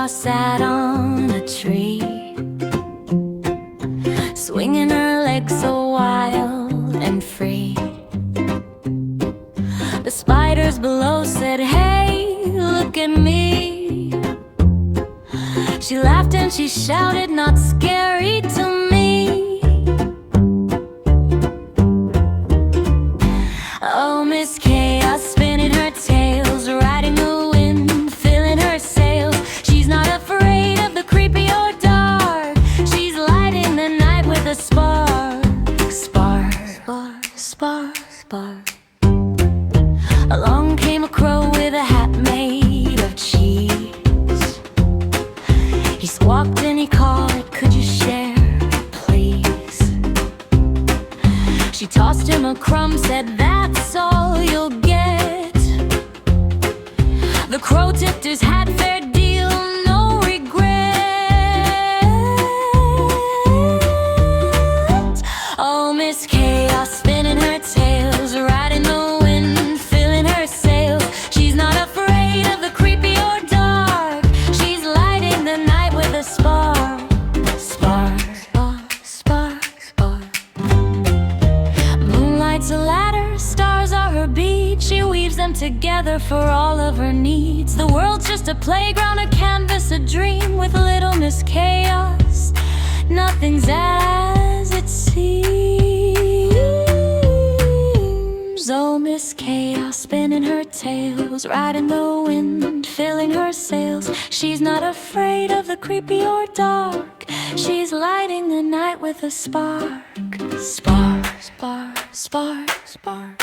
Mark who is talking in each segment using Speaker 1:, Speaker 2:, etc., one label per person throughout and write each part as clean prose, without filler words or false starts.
Speaker 1: Chaos sat on a tree, swinging her legs so wild and free. The spiders below said, "Hey, look at me." She laughed and she shouted, "Not scary to me." Oh, Miss Chaos spinning her tails, riding the wind, filling her sails. She's not afraid of the creepy or dark. She's lighting the night with a spark. Spark, spark, spark, spark. Along came a crow with a hat made of cheese. He squawked and he called, "Could you share, please?" She tossed him a crumb, said, "That's all you'll get." The crow tipped his hat, fair deal, no regret. Oh, Miss Chaos spinning her tails, riding the wind, filling her sails. She's not afraid of the creepy or dark. She's lighting the night with a spark. Spark, spark, spark, spark. Moonlight's a ladder, stars are her bead. She weaves them together for all of her needs. The world's just a playground, a canvas, a dream. With little Miss Chaos, nothing's as it seems. Oh, Miss Chaos spinning her tails, riding the wind, filling her sails. She's not afraid of the creepy or dark. She's lighting the night with a spark. Spark, spark, spark, spark.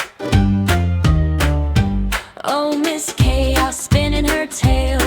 Speaker 1: Oh, Miss Chaos spinning her tail,